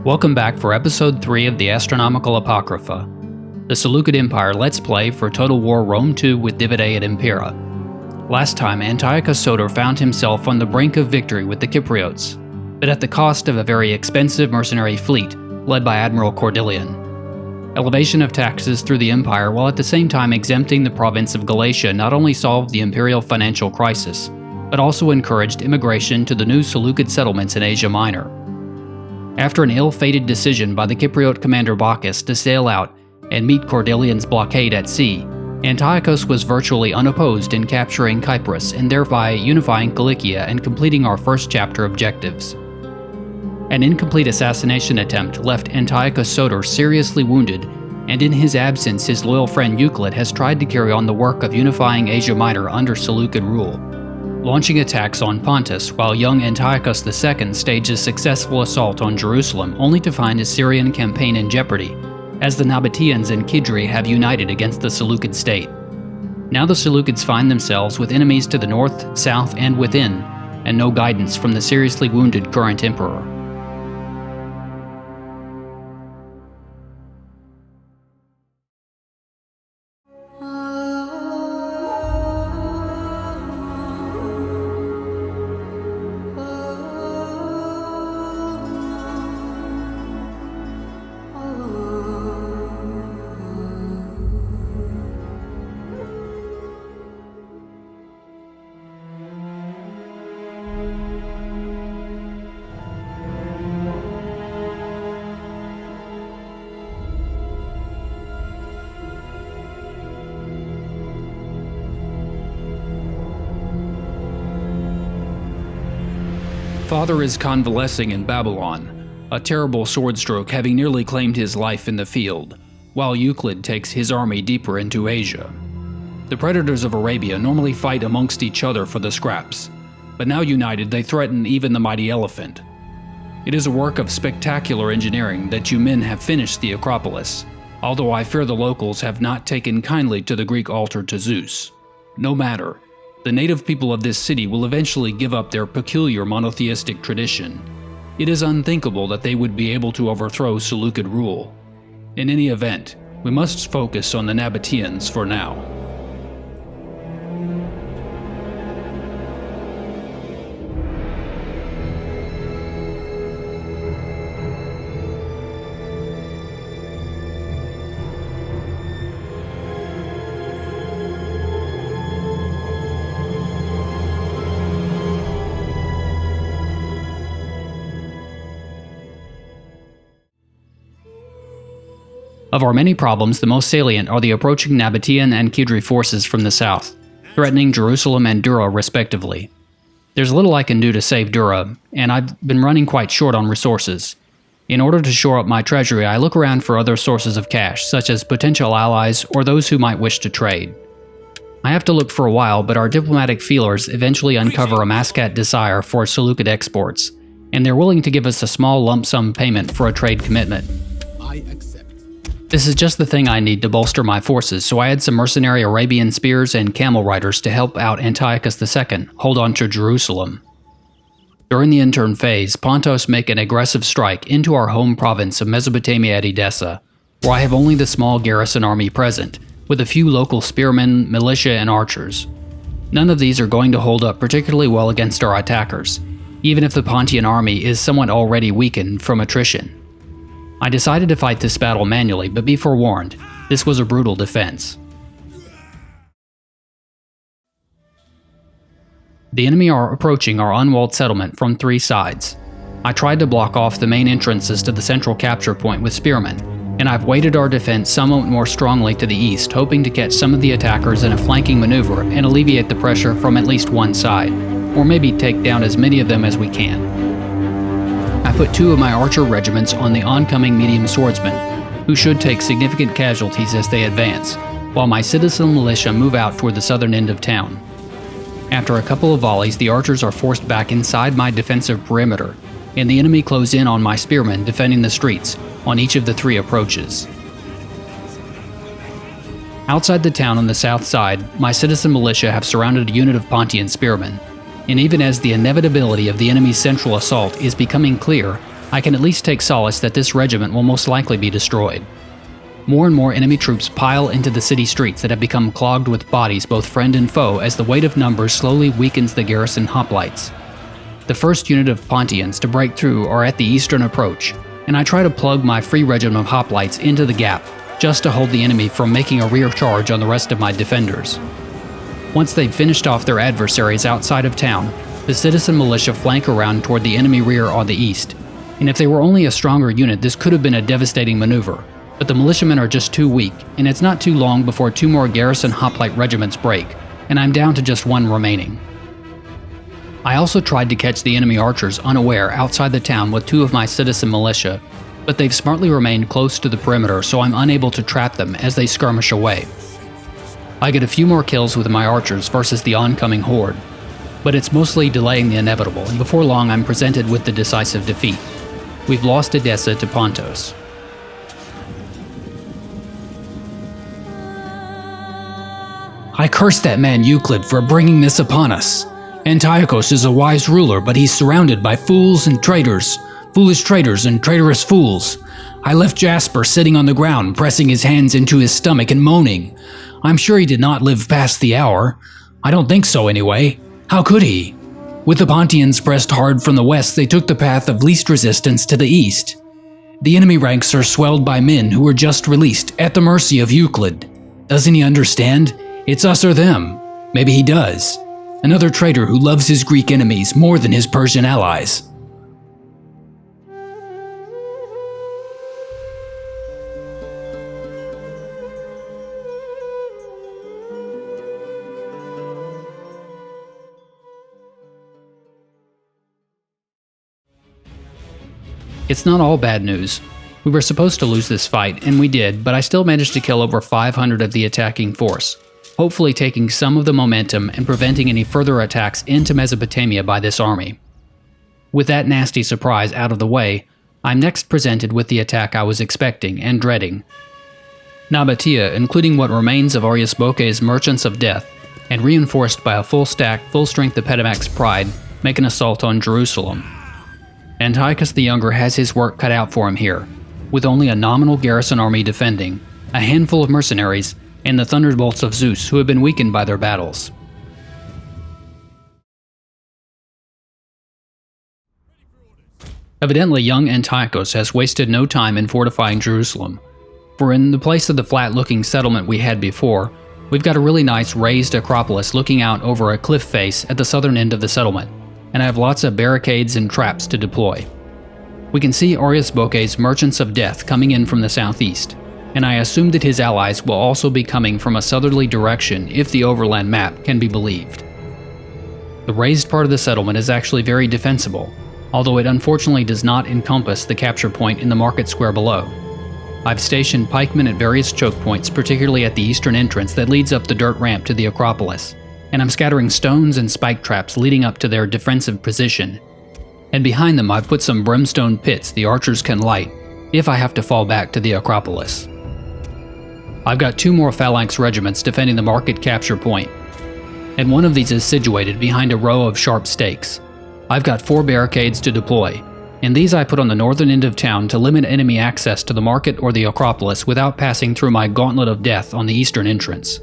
Welcome back for episode 3 of the Astronomical Apocrypha, the Seleukid Empire Let's Play for Total War Rome 2 with Divide at Impera. Last time, Antiochos Soter found himself on the brink of victory with the Cypriots, but at the cost of a very expensive mercenary fleet led by Admiral Cordelian. Elevation of taxes through the empire while at the same time exempting the province of Galatia not only solved the imperial financial crisis, but also encouraged immigration to the new Seleukid settlements in Asia Minor. After an ill-fated decision by the Cypriot commander Bacchus to sail out and meet Cordelian's blockade at sea, Antiochos was virtually unopposed in capturing Cyprus and thereby unifying Cilicia and completing our first chapter objectives. An incomplete assassination attempt left Antiochos Soter seriously wounded, and in his absence his loyal friend Euclid has tried to carry on the work of unifying Asia Minor under Seleukid rule, launching attacks on Pontus while young Antiochos II staged a successful assault on Jerusalem only to find his Syrian campaign in jeopardy, as the Nabateans and Qidri have united against the Seleukid state. Now the Seleukids find themselves with enemies to the north, south, and within, and no guidance from the seriously wounded current emperor. Father is convalescing in Babylon, a terrible sword stroke having nearly claimed his life in the field, while Euclid takes his army deeper into Asia. The predators of Arabia normally fight amongst each other for the scraps, but now united they threaten even the mighty elephant. It is a work of spectacular engineering that you men have finished the Acropolis, although I fear the locals have not taken kindly to the Greek altar to Zeus. No matter. The native people of this city will eventually give up their peculiar monotheistic tradition. It is unthinkable that they would be able to overthrow Seleukid rule. In any event, we must focus on the Nabateans for now. Of our many problems, the most salient are the approaching Nabatean and Qidri forces from the south, threatening Jerusalem and Dura respectively. There's little I can do to save Dura, and I've been running quite short on resources. In order to shore up my treasury, I look around for other sources of cash, such as potential allies or those who might wish to trade. I have to look for a while, but our diplomatic feelers eventually uncover a Muscat desire for Seleukid exports, and they're willing to give us a small lump sum payment for a trade commitment. This is just the thing I need to bolster my forces, so I had some mercenary Arabian spears and camel riders to help out Antiochos II hold on to Jerusalem. During the intern phase, Pontos make an aggressive strike into our home province of Mesopotamia at Edessa, where I have only the small garrison army present, with a few local spearmen, militia, and archers. None of these are going to hold up particularly well against our attackers, even if the Pontian army is somewhat already weakened from attrition. I decided to fight this battle manually, but be forewarned, this was a brutal defense. The enemy are approaching our unwalled settlement from 3 sides. I tried to block off the main entrances to the central capture point with spearmen, and I've weighted our defense somewhat more strongly to the east, hoping to catch some of the attackers in a flanking maneuver and alleviate the pressure from at least one side, or maybe take down as many of them as we can. I put 2 of my archer regiments on the oncoming medium swordsmen, who should take significant casualties as they advance, while my citizen militia move out toward the southern end of town. After a couple of volleys, the archers are forced back inside my defensive perimeter, and the enemy close in on my spearmen defending the streets on each of the 3 approaches. Outside the town on the south side, my citizen militia have surrounded a unit of Pontian spearmen, and even as the inevitability of the enemy's central assault is becoming clear, I can at least take solace that this regiment will most likely be destroyed. More and more enemy troops pile into the city streets that have become clogged with bodies, both friend and foe, as the weight of numbers slowly weakens the garrison hoplites. The first unit of Pontians to break through are at the eastern approach, and I try to plug my free regiment of hoplites into the gap, just to hold the enemy from making a rear charge on the rest of my defenders. Once they've finished off their adversaries outside of town, the citizen militia flank around toward the enemy rear on the east, and if they were only a stronger unit, this could have been a devastating maneuver. But the militiamen are just too weak, and it's not too long before 2 more garrison hoplite regiments break, and I'm down to just 1 remaining. I also tried to catch the enemy archers unaware outside the town with 2 of my citizen militia, but they've smartly remained close to the perimeter, so I'm unable to trap them as they skirmish away. I get a few more kills with my archers versus the oncoming horde, but it's mostly delaying the inevitable, and before long I'm presented with the decisive defeat. We've lost Edessa to Pontos. I curse that man Euclid for bringing this upon us. Antiochos is a wise ruler, but he's surrounded by fools and traitors, foolish traitors and traitorous fools. I left Jasper sitting on the ground, pressing his hands into his stomach and moaning. I'm sure he did not live past the hour. I don't think so anyway. How could he? With the Pontians pressed hard from the west, they took the path of least resistance to the east. The enemy ranks are swelled by men who were just released, at the mercy of Euclid. Doesn't he understand? It's us or them. Maybe he does. Another traitor who loves his Greek enemies more than his Persian allies. It's not all bad news. We were supposed to lose this fight, and we did, but I still managed to kill over 500 of the attacking force, hopefully taking some of the momentum and preventing any further attacks into Mesopotamia by this army. With that nasty surprise out of the way, I'm next presented with the attack I was expecting and dreading. Nabatea, including what remains of Arius Bokeh's Merchants of Death, and reinforced by a full-stack, full-strength Epidemax Pride, make an assault on Jerusalem. Antiochus the Younger has his work cut out for him here, with only a nominal garrison army defending, a handful of mercenaries, and the thunderbolts of Zeus who have been weakened by their battles. Evidently, young Antiochus has wasted no time in fortifying Jerusalem, for in the place of the flat-looking settlement we had before, we've got a really nice raised acropolis looking out over a cliff face at the southern end of the settlement, and I have lots of barricades and traps to deploy. We can see Arius Bokeh's Merchants of Death coming in from the southeast, and I assume that his allies will also be coming from a southerly direction if the overland map can be believed. The raised part of the settlement is actually very defensible, although it unfortunately does not encompass the capture point in the market square below. I've stationed pikemen at various choke points, particularly at the eastern entrance that leads up the dirt ramp to the Acropolis, and I'm scattering stones and spike traps leading up to their defensive position. And behind them I've put some brimstone pits the archers can light if I have to fall back to the Acropolis. I've got 2 more phalanx regiments defending the market capture point, and one of these is situated behind a row of sharp stakes. I've got 4 barricades to deploy, and these I put on the northern end of town to limit enemy access to the market or the Acropolis without passing through my gauntlet of death on the eastern entrance.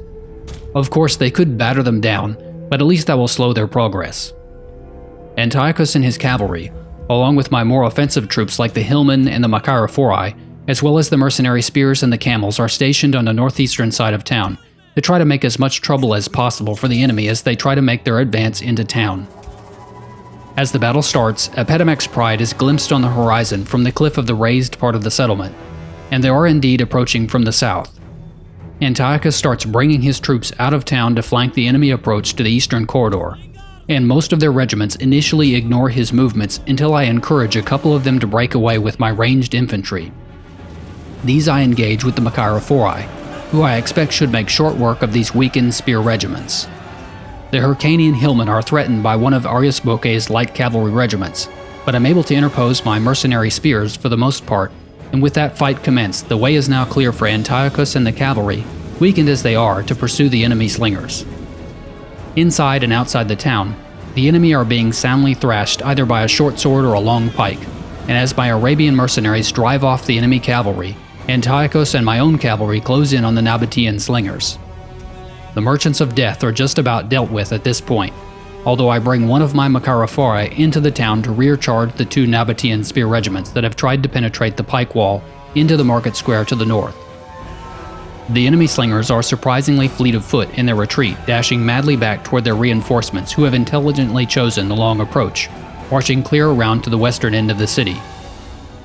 Of course, they could batter them down, but at least that will slow their progress. Antiochus and his cavalry, along with my more offensive troops like the hillmen and the Machairophori, as well as the mercenary spears and the camels, are stationed on the northeastern side of town to try to make as much trouble as possible for the enemy as they try to make their advance into town. As the battle starts, Epidemax Pride is glimpsed on the horizon from the cliff of the raised part of the settlement, and they are indeed approaching from the south. Antiochus starts bringing his troops out of town to flank the enemy approach to the eastern corridor, and most of their regiments initially ignore his movements until I encourage a couple of them to break away with my ranged infantry. These I engage with the Machairophori, who I expect should make short work of these weakened spear regiments. The Hyrcanian hillmen are threatened by one of Arius Bokeh's light cavalry regiments, but I'm able to interpose my mercenary spears for the most part, and with that fight commenced, the way is now clear for Antiochus and the cavalry, weakened as they are, to pursue the enemy slingers. Inside and outside the town, the enemy are being soundly thrashed either by a short sword or a long pike, and as my Arabian mercenaries drive off the enemy cavalry, Antiochos and my own cavalry close in on the Nabatean slingers. The merchants of death are just about dealt with at this point, although I bring one of my Makaraphori into the town to rear charge the 2 Nabatean spear regiments that have tried to penetrate the pike wall into the market square to the north. The enemy slingers are surprisingly fleet of foot in their retreat, dashing madly back toward their reinforcements who have intelligently chosen the long approach, marching clear around to the western end of the city.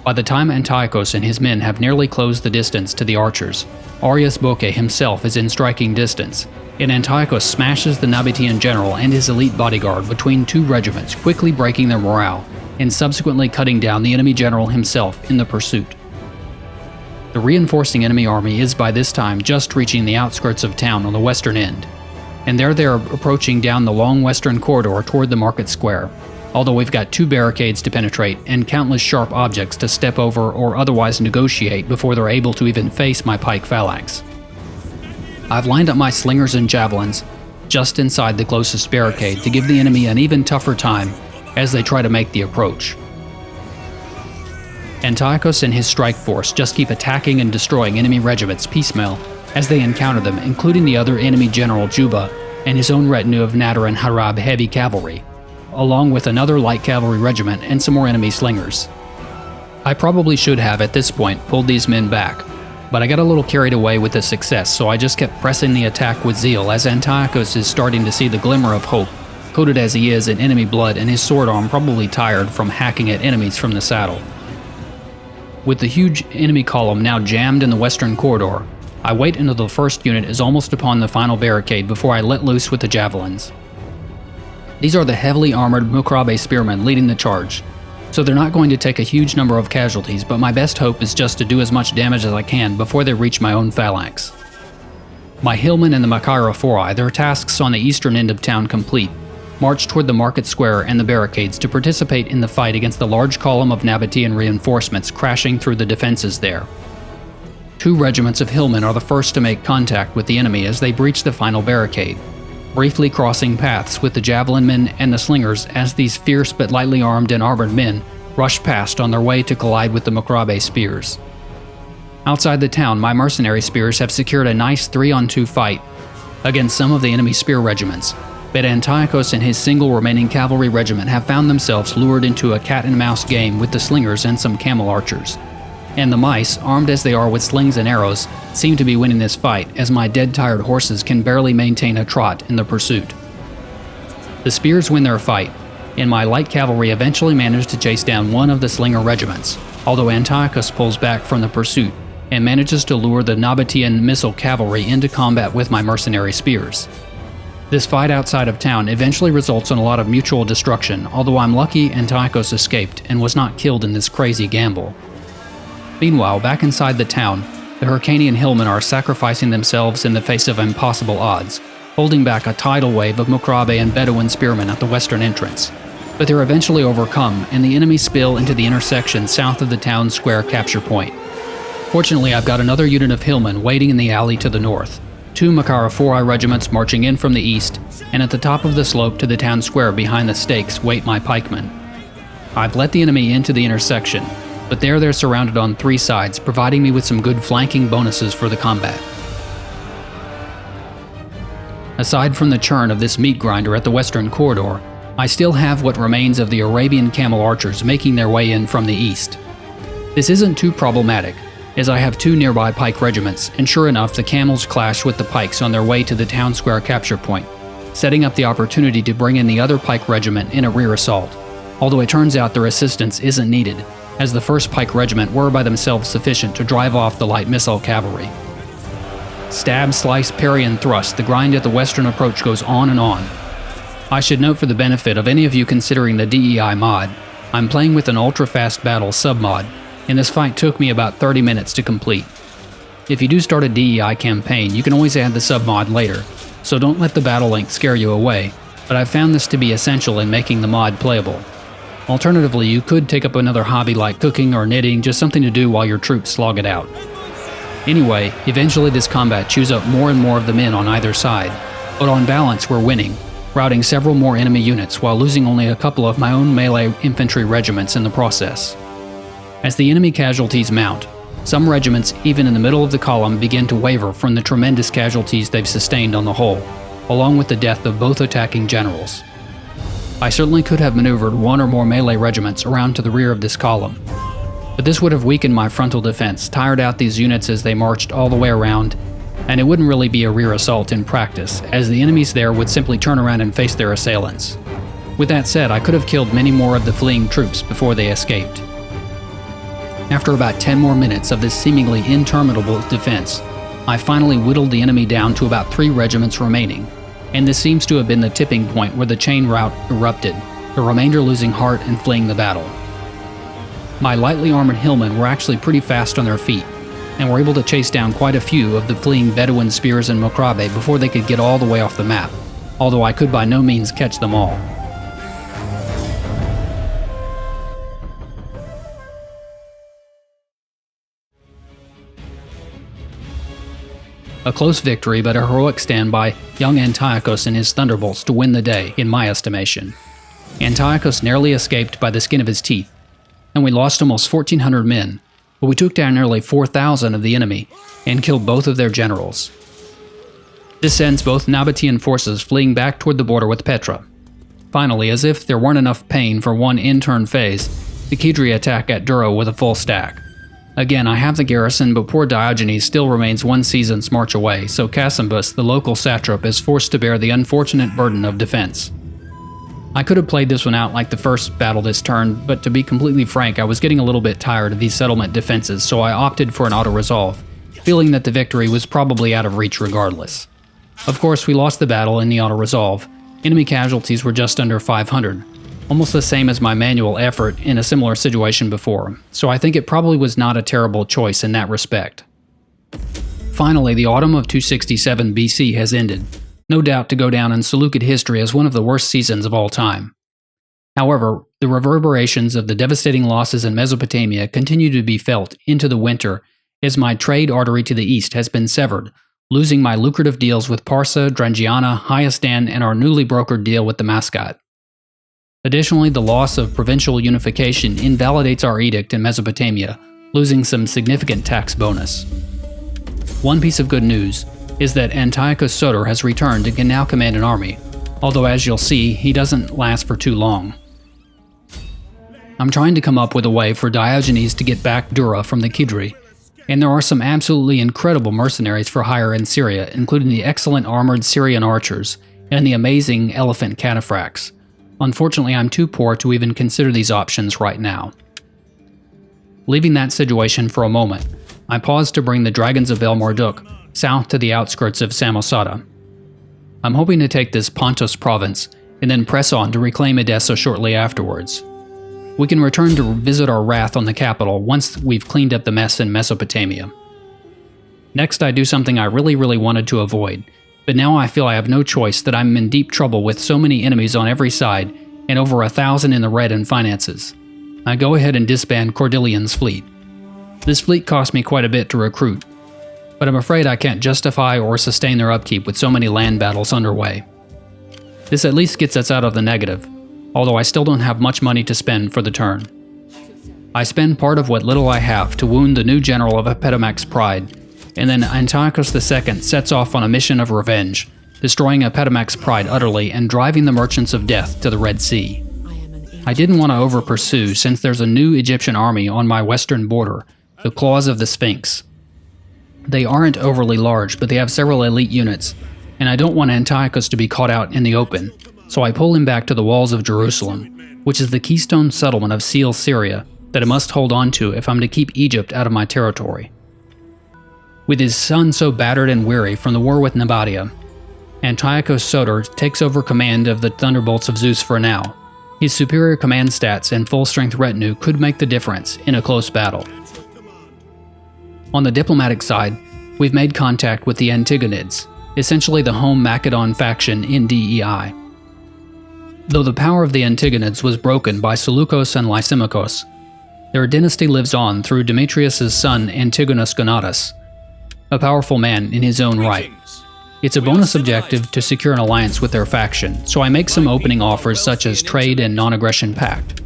By the time Antiochos and his men have nearly closed the distance to the archers, Arius Boke himself is in striking distance, and Antiochos smashes the Nabatean general and his elite bodyguard between 2 regiments, quickly breaking their morale, and subsequently cutting down the enemy general himself in the pursuit. The reinforcing enemy army is by this time just reaching the outskirts of town on the western end, and there they are approaching down the long western corridor toward the market square, although we've got 2 barricades to penetrate and countless sharp objects to step over or otherwise negotiate before they're able to even face my pike phalanx. I've lined up my slingers and javelins just inside the closest barricade to give the enemy an even tougher time as they try to make the approach. Antiochos and his strike force just keep attacking and destroying enemy regiments piecemeal as they encounter them, including the other enemy general Juba and his own retinue of Nader and Harab heavy cavalry, along with another light cavalry regiment and some more enemy slingers. I probably should have, at this point, pulled these men back, but I got a little carried away with the success, so I just kept pressing the attack with zeal as Antiochos is starting to see the glimmer of hope, coated as he is in enemy blood and his sword arm probably tired from hacking at enemies from the saddle. With the huge enemy column now jammed in the western corridor, I wait until the first unit is almost upon the final barricade before I let loose with the javelins. These are the heavily armored Mukrabe spearmen leading the charge, so they're not going to take a huge number of casualties, but my best hope is just to do as much damage as I can before they reach my own phalanx. My hillmen and the Makaraphori, their tasks on the eastern end of town complete, march toward the market square and the barricades to participate in the fight against the large column of Nabatean reinforcements crashing through the defenses there. 2 regiments of hillmen are the first to make contact with the enemy as they breach the final barricade, briefly crossing paths with the javelin men and the slingers as these fierce but lightly armed and armored men rush past on their way to collide with the Mukrabe spears. Outside the town, my mercenary spears have secured a nice 3-on-2 fight against some of the enemy spear regiments, but Antiochos and his single remaining cavalry regiment have found themselves lured into a cat-and-mouse game with the slingers and some camel archers. And the mice, armed as they are with slings and arrows, seem to be winning this fight, as my dead-tired horses can barely maintain a trot in the pursuit. The spears win their fight, and my light cavalry eventually manage to chase down one of the slinger regiments, although Antiochos pulls back from the pursuit and manages to lure the Nabatean missile cavalry into combat with my mercenary spears. This fight outside of town eventually results in a lot of mutual destruction, although I'm lucky Antiochos escaped and was not killed in this crazy gamble. Meanwhile, back inside the town, the Hyrcanian hillmen are sacrificing themselves in the face of impossible odds, holding back a tidal wave of Mukrabe and Bedouin spearmen at the western entrance. But they're eventually overcome, and the enemy spill into the intersection south of the town square capture point. Fortunately, I've got another unit of hillmen waiting in the alley to the north, 2 Makaraphori regiments marching in from the east, and at the top of the slope to the town square behind the stakes wait my pikemen. I've let the enemy into the intersection, but there they're surrounded on 3 sides, providing me with some good flanking bonuses for the combat. Aside from the churn of this meat grinder at the western corridor, I still have what remains of the Arabian camel archers making their way in from the east. This isn't too problematic, as I have 2 nearby pike regiments, and sure enough the camels clash with the pikes on their way to the town square capture point, setting up the opportunity to bring in the other pike regiment in a rear assault, although it turns out their assistance isn't needed, as the 1st pike regiment were by themselves sufficient to drive off the light missile cavalry. Stab, slice, parry, and thrust, the grind at the western approach goes on and on. I should note for the benefit of any of you considering the DEI mod, I'm playing with an ultra-fast battle submod, and this fight took me about 30 minutes to complete. If you do start a DEI campaign, you can always add the submod later, so don't let the battle length scare you away, but I've found this to be essential in making the mod playable. Alternatively, you could take up another hobby like cooking or knitting, just something to do while your troops slog it out. Anyway, eventually this combat chews up more and more of the men on either side, but on balance we're winning, routing several more enemy units while losing only a couple of my own melee infantry regiments in the process. As the enemy casualties mount, some regiments, even in the middle of the column, begin to waver from the tremendous casualties they've sustained on the whole, along with the death of both attacking generals. I certainly could have maneuvered one or more melee regiments around to the rear of this column, but this would have weakened my frontal defense, tired out these units as they marched all the way around, and it wouldn't really be a rear assault in practice, as the enemies there would simply turn around and face their assailants. With that said, I could have killed many more of the fleeing troops before they escaped. After about 10 more minutes of this seemingly interminable defense, I finally whittled the enemy down to about 3 regiments remaining, and this seems to have been the tipping point where the chain rout erupted, the remainder losing heart and fleeing the battle. My lightly armored hillmen were actually pretty fast on their feet, and were able to chase down quite a few of the fleeing Bedouin spears and Mokrabe before they could get all the way off the map, although I could by no means catch them all. A close victory, but a heroic stand by young Antiochos and his thunderbolts to win the day, in my estimation. Antiochos narrowly escaped by the skin of his teeth, and we lost almost 1,400 men, but we took down nearly 4,000 of the enemy and killed both of their generals. This sends both Nabatean forces fleeing back toward the border with Petra. Finally, as if there weren't enough pain for one in-turn phase, the Qidri attack at Dura with a full stack. Again, I have the garrison, but poor Diogenes still remains one season's march away, so Cassimbus, the local satrap, is forced to bear the unfortunate burden of defense. I could have played this one out like the first battle this turn, but to be completely frank, I was getting a little bit tired of these settlement defenses, so I opted for an auto-resolve, feeling that the victory was probably out of reach regardless. Of course, we lost the battle in the auto-resolve. Enemy casualties were just under 500. Almost the same as my manual effort in a similar situation before, so I think it probably was not a terrible choice in that respect. Finally, the autumn of 267 BC has ended, no doubt to go down in Seleukid history as one of the worst seasons of all time. However, the reverberations of the devastating losses in Mesopotamia continue to be felt into the winter as my trade artery to the east has been severed, losing my lucrative deals with Parsa, Drangiana, Hayastan, and our newly brokered deal with Damascus. Additionally, the loss of provincial unification invalidates our edict in Mesopotamia, losing some significant tax bonus. One piece of good news is that Antiochos Soter has returned and can now command an army, although as you'll see, he doesn't last for too long. I'm trying to come up with a way for Diogenes to get back Dura from the Qidri, and there are some absolutely incredible mercenaries for hire in Syria, including the excellent armored Syrian archers and the amazing elephant cataphracts. Unfortunately, I'm too poor to even consider these options right now. Leaving that situation for a moment, I pause to bring the Dragons of El Marduk south to the outskirts of Samosata. I'm hoping to take this Pontus province and then press on to reclaim Edessa shortly afterwards. We can return to visit our wrath on the capital once we've cleaned up the mess in Mesopotamia. Next, I do something I really wanted to avoid, but now I feel I have no choice, that I'm in deep trouble with so many enemies on every side and over 1,000 in the red in finances. I go ahead and disband Cordilion's fleet. This fleet cost me quite a bit to recruit, but I'm afraid I can't justify or sustain their upkeep with so many land battles underway. This at least gets us out of the negative, although I still don't have much money to spend for the turn. I spend part of what little I have to wound the new general of Epidamac's pride, and then Antiochos II sets off on a mission of revenge, destroying Epidamac's pride utterly and driving the merchants of death to the Red Sea. I didn't want to over-pursue since there's a new Egyptian army on my western border, the Claws of the Sphinx. They aren't overly large, but they have several elite units, and I don't want Antiochos to be caught out in the open, so I pull him back to the walls of Jerusalem, which is the keystone settlement of Seal, Syria, that I must hold on to if I'm to keep Egypt out of my territory. With his son so battered and weary from the war with Nabatea, Antiochos Soter takes over command of the Thunderbolts of Zeus for now. His superior command stats and full-strength retinue could make the difference in a close battle. On the diplomatic side, we've made contact with the Antigonids, essentially the home Macedon faction in DEI. Though the power of the Antigonids was broken by Seleukos and Lysimachos, their dynasty lives on through Demetrius' son Antigonus Gonatas, a powerful man in his own right. It's a bonus objective to secure an alliance with their faction, so I make some opening offers such as trade and non-aggression pact.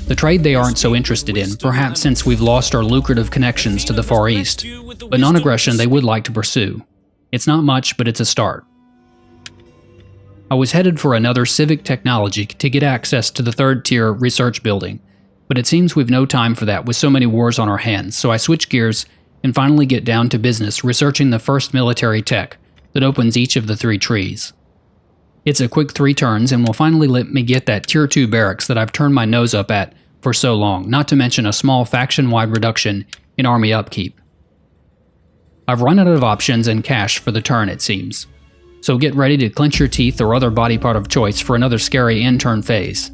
The trade they aren't so interested in, perhaps since we've lost our lucrative connections to the Far East, but non-aggression they would like to pursue. It's not much, but it's a start. I was headed for another civic technology to get access to the third-tier research building, but it seems we've no time for that with so many wars on our hands, so I switch gears and finally get down to business researching the first military tech that opens each of the 3 trees. It's a quick 3 turns and will finally let me get that Tier 2 barracks that I've turned my nose up at for so long, not to mention a small faction-wide reduction in army upkeep. I've run out of options and cash for the turn, it seems. So get ready to clench your teeth or other body part of choice for another scary end-turn phase.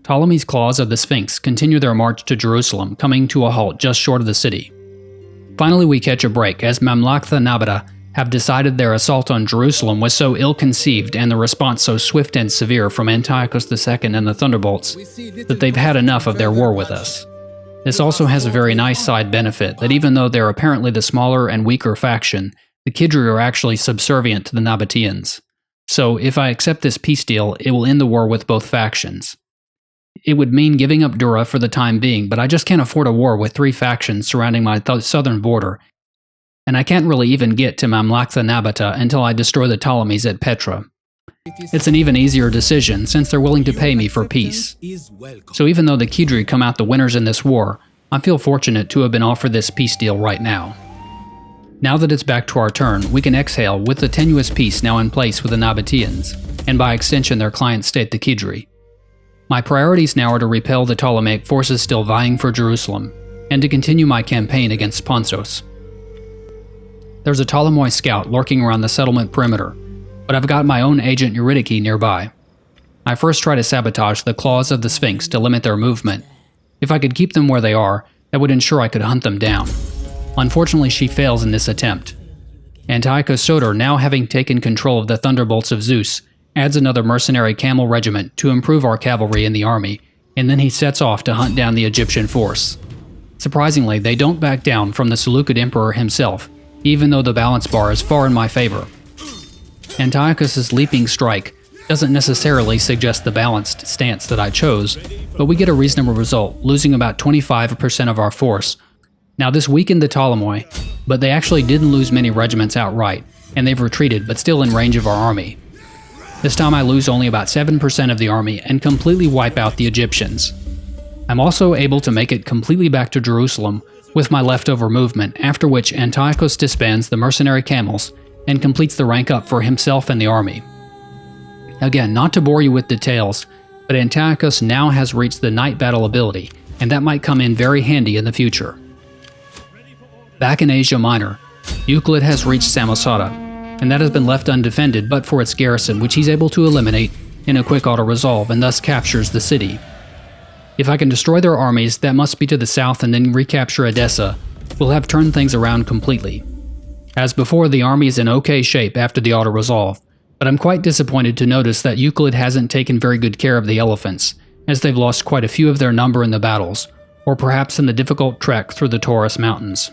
Ptolemy's claws of the Sphinx continue their march to Jerusalem, coming to a halt just short of the city. Finally we catch a break, as Mamlakta Nabata have decided their assault on Jerusalem was so ill-conceived and the response so swift and severe from Antiochos II and the Thunderbolts that they've had enough of their war with us. This also has a very nice side benefit, that even though they're apparently the smaller and weaker faction, the Qidri are actually subservient to the Nabateans. So if I accept this peace deal, it will end the war with both factions. It would mean giving up Dura for the time being, but I just can't afford a war with 3 factions surrounding my southern border, and I can't really even get to Mamlakta Nabata until I destroy the Ptolemies at Petra. It's an even easier decision, since they're willing to pay me for peace. So even though the Qidri come out the winners in this war, I feel fortunate to have been offered this peace deal right now. Now that it's back to our turn, we can exhale with the tenuous peace now in place with the Nabateans, and by extension their client state the Qidri. My priorities now are to repel the Ptolemaic forces still vying for Jerusalem, and to continue my campaign against Pontos. There's a Ptolemoi scout lurking around the settlement perimeter, but I've got my own agent Eurydice nearby. I first try to sabotage the claws of the Sphinx to limit their movement. If I could keep them where they are, that would ensure I could hunt them down. Unfortunately, she fails in this attempt. Antiochos Soter, now having taken control of the Thunderbolts of Zeus, adds another mercenary camel regiment to improve our cavalry in the army, and then he sets off to hunt down the Egyptian force. Surprisingly, they don't back down from the Seleukid emperor himself, even though the balance bar is far in my favor. Antiochos' leaping strike doesn't necessarily suggest the balanced stance that I chose, but we get a reasonable result, losing about 25% of our force. Now this weakened the Ptolemoi, but they actually didn't lose many regiments outright, and they've retreated but still in range of our army. This time I lose only about 7% of the army and completely wipe out the Egyptians. I'm also able to make it completely back to Jerusalem with my leftover movement, after which Antiochos disbands the mercenary camels and completes the rank up for himself and the army. Again, not to bore you with details, but Antiochos now has reached the night battle ability, and that might come in very handy in the future. Back in Asia Minor, Euclid has reached Sasada, and that has been left undefended but for its garrison, which he's able to eliminate in a quick auto-resolve and thus captures the city. If I can destroy their armies that must be to the south and then recapture Edessa, we'll have turned things around completely. As before, the army is in okay shape after the auto-resolve, but I'm quite disappointed to notice that Euclid hasn't taken very good care of the elephants, as they've lost quite a few of their number in the battles, or perhaps in the difficult trek through the Taurus Mountains.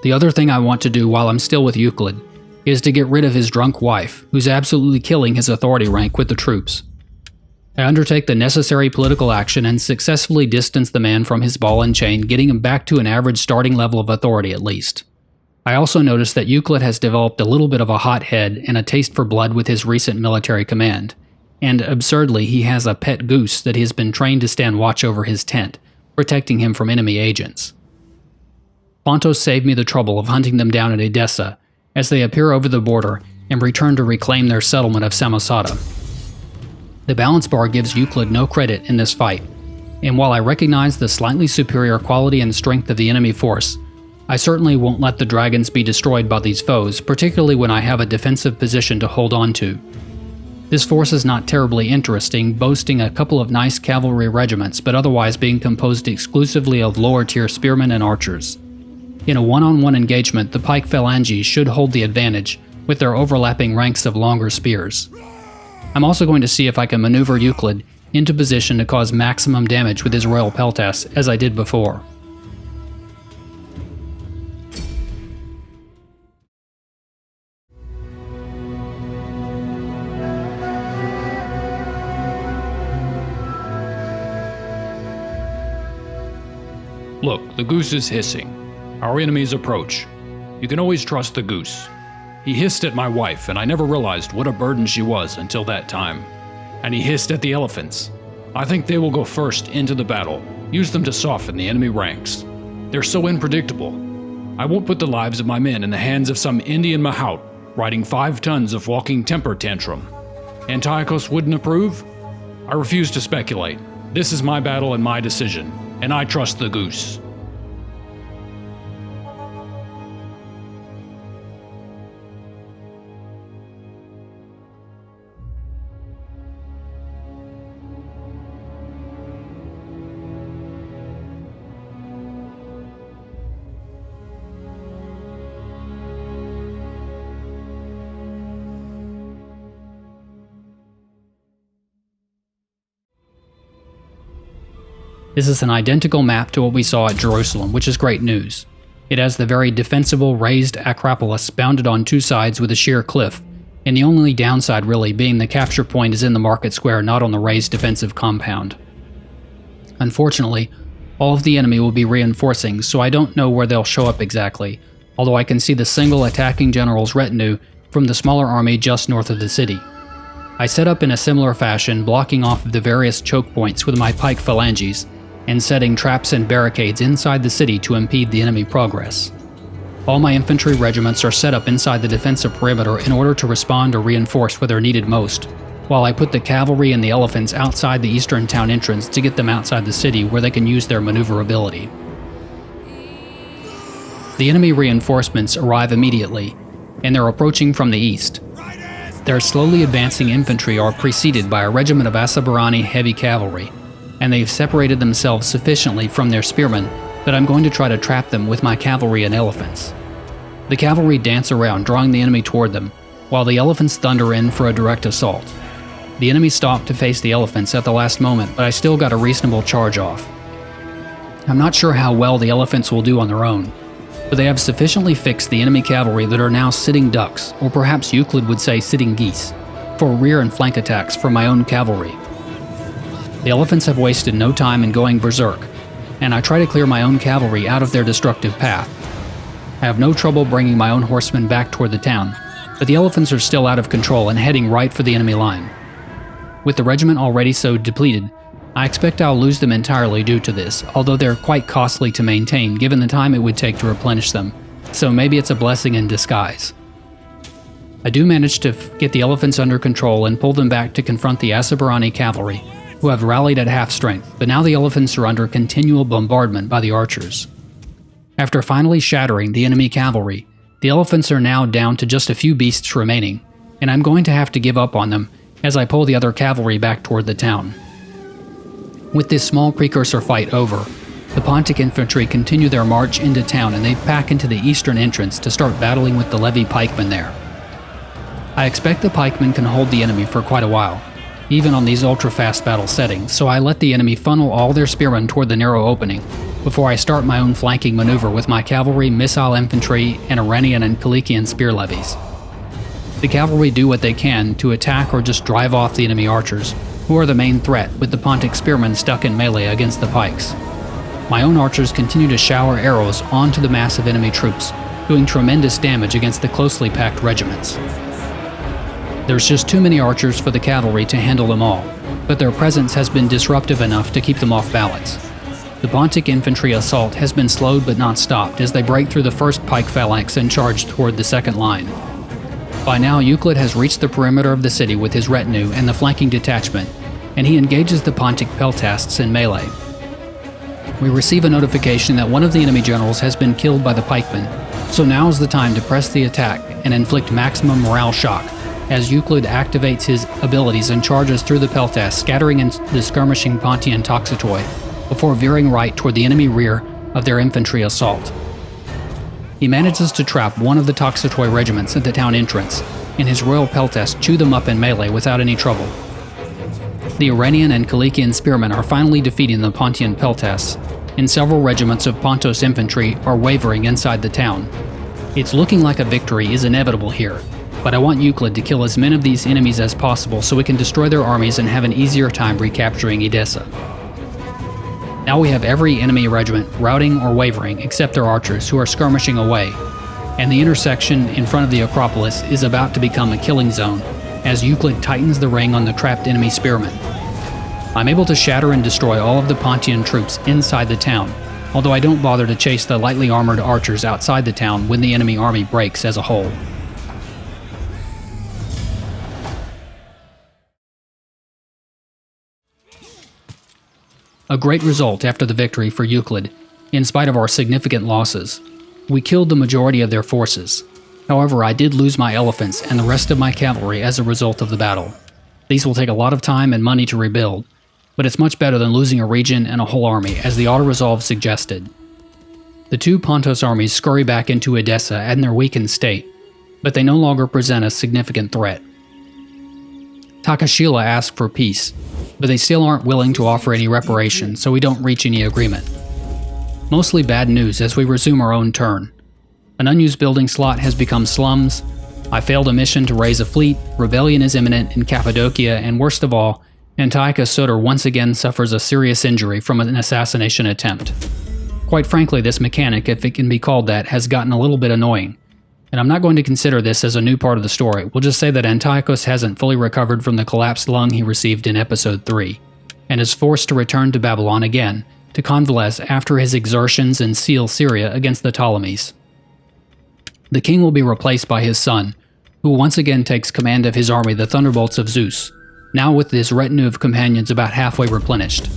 The other thing I want to do while I'm still with Euclid is to get rid of his drunk wife, who's absolutely killing his authority rank with the troops. I undertake the necessary political action and successfully distance the man from his ball and chain, getting him back to an average starting level of authority at least. I also notice that Euclid has developed a little bit of a hot head and a taste for blood with his recent military command, and absurdly he has a pet goose that he has been trained to stand watch over his tent, protecting him from enemy agents. Pontos saved me the trouble of hunting them down at Edessa, as they appear over the border and return to reclaim their settlement of Sasada. The balance bar gives Euclid no credit in this fight, and while I recognize the slightly superior quality and strength of the enemy force, I certainly won't let the dragons be destroyed by these foes, particularly when I have a defensive position to hold on to. This force is not terribly interesting, boasting a couple of nice cavalry regiments, but otherwise being composed exclusively of lower-tier spearmen and archers. In a one-on-one engagement, the pike phalanges should hold the advantage, with their overlapping ranks of longer spears. I'm also going to see if I can maneuver Euclid into position to cause maximum damage with his royal peltas, as I did before. Look, the Goose is hissing. Our enemies approach. You can always trust the Goose. He hissed at my wife, and I never realized what a burden she was until that time. And he hissed at the elephants. I think they will go first into the battle. Use them to soften the enemy ranks. They're so unpredictable. I won't put the lives of my men in the hands of some Indian mahout riding 5 tons of walking temper tantrum. Antiochos wouldn't approve? I refuse to speculate. This is my battle and my decision, and I trust the Goose. This is an identical map to what we saw at Jerusalem, which is great news. It has the very defensible raised Acropolis bounded on 2 sides with a sheer cliff, and the only downside really being the capture point is in the market square, not on the raised defensive compound. Unfortunately, all of the enemy will be reinforcing, so I don't know where they'll show up exactly, although I can see the single attacking general's retinue from the smaller army just north of the city. I set up in a similar fashion, blocking off the various choke points with my pike phalanges, and setting traps and barricades inside the city to impede the enemy progress. All my infantry regiments are set up inside the defensive perimeter in order to respond or reinforce where they're needed most, while I put the cavalry and the elephants outside the eastern town entrance to get them outside the city where they can use their maneuverability. The enemy reinforcements arrive immediately, and they're approaching from the east. Their slowly advancing infantry are preceded by a regiment of Asabarani heavy cavalry, and they've separated themselves sufficiently from their spearmen that I'm going to try to trap them with my cavalry and elephants. The cavalry dance around, drawing the enemy toward them, while the elephants thunder in for a direct assault. The enemy stopped to face the elephants at the last moment, but I still got a reasonable charge off. I'm not sure how well the elephants will do on their own, but they have sufficiently fixed the enemy cavalry that are now sitting ducks, or perhaps Euclid would say sitting geese, for rear and flank attacks from my own cavalry. The elephants have wasted no time in going berserk, and I try to clear my own cavalry out of their destructive path. I have no trouble bringing my own horsemen back toward the town, but the elephants are still out of control and heading right for the enemy line. With the regiment already so depleted, I expect I'll lose them entirely due to this, although they're quite costly to maintain given the time it would take to replenish them, so maybe it's a blessing in disguise. I do manage to get the elephants under control and pull them back to confront the Asabarani cavalry, who have rallied at half strength, but now the elephants are under continual bombardment by the archers. After finally shattering the enemy cavalry, the elephants are now down to just a few beasts remaining, and I'm going to have to give up on them as I pull the other cavalry back toward the town. With this small precursor fight over, the Pontic infantry continue their march into town and they pack into the eastern entrance to start battling with the levy pikemen there. I expect the pikemen can hold the enemy for quite a while, even on these ultra-fast battle settings, so I let the enemy funnel all their spearmen toward the narrow opening before I start my own flanking maneuver with my cavalry, missile infantry, and Iranian and Kilikian spear levies. The cavalry do what they can to attack or just drive off the enemy archers, who are the main threat with the Pontic spearmen stuck in melee against the pikes. My own archers continue to shower arrows onto the massive enemy troops, doing tremendous damage against the closely packed regiments. There's just too many archers for the cavalry to handle them all, but their presence has been disruptive enough to keep them off balance. The Pontic infantry assault has been slowed but not stopped as they break through the first pike phalanx and charge toward the second line. By now, Euclid has reached the perimeter of the city with his retinue and the flanking detachment, and he engages the Pontic peltasts in melee. We receive a notification that one of the enemy generals has been killed by the pikemen, so now is the time to press the attack and inflict maximum morale shock, as Euclid activates his abilities and charges through the peltasts, scattering in the skirmishing Pontian toxitoi, before veering right toward the enemy rear of their infantry assault. He manages to trap one of the toxitoi regiments at the town entrance, and his royal peltasts chew them up in melee without any trouble. The Iranian and Kilikian spearmen are finally defeating the Pontian peltasts, and several regiments of Pontos infantry are wavering inside the town. It's looking like a victory is inevitable here, but I want Euclid to kill as many of these enemies as possible so we can destroy their armies and have an easier time recapturing Edessa. Now we have every enemy regiment routing or wavering except their archers, who are skirmishing away, and the intersection in front of the Acropolis is about to become a killing zone as Euclid tightens the ring on the trapped enemy spearmen. I'm able to shatter and destroy all of the Pontian troops inside the town, although I don't bother to chase the lightly armored archers outside the town when the enemy army breaks as a whole. A great result after the victory for Euclid, in spite of our significant losses. We killed the majority of their forces. However, I did lose my elephants and the rest of my cavalry as a result of the battle. These will take a lot of time and money to rebuild, but it's much better than losing a region and a whole army, as the auto-resolve suggested. The two Pontos armies scurry back into Edessa in their weakened state, but they no longer present a significant threat. Takashila asked for peace, but they still aren't willing to offer any reparation, so we don't reach any agreement. Mostly bad news as we resume our own turn. An unused building slot has become slums, I failed a mission to raise a fleet, rebellion is imminent in Cappadocia, and worst of all, Antiochos Soter once again suffers a serious injury from an assassination attempt. Quite frankly, this mechanic, if it can be called that, has gotten a little bit annoying, and I'm not going to consider this as a new part of the story. We'll just say that Antiochos hasn't fully recovered from the collapsed lung he received in episode 3, and is forced to return to Babylon again to convalesce after his exertions in seal Syria against the Ptolemies. The king will be replaced by his son, who once again takes command of his army, the Thunderbolts of Zeus, now with his retinue of companions about halfway replenished.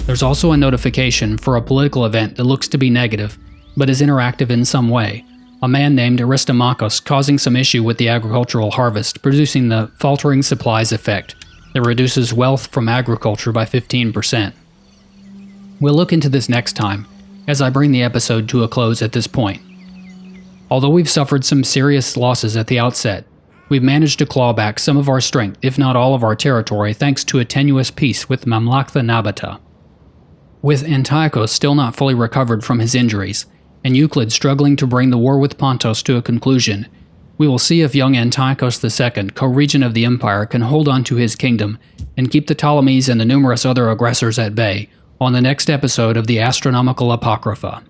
There's also a notification for a political event that looks to be negative, but is interactive in some way. A man named Aristomachus causing some issue with the agricultural harvest, producing the faltering supplies effect that reduces wealth from agriculture by 15%. We'll look into this next time, as I bring the episode to a close at this point. Although we've suffered some serious losses at the outset, we've managed to claw back some of our strength, if not all of our territory, thanks to a tenuous peace with Mamlakta Nabata. With Antiochos still not fully recovered from his injuries, and Euclid struggling to bring the war with Pontos to a conclusion, we will see if young Antiochos II, co-regent of the empire, can hold on to his kingdom and keep the Ptolemies and the numerous other aggressors at bay on the next episode of the Astronomical Apocrypha.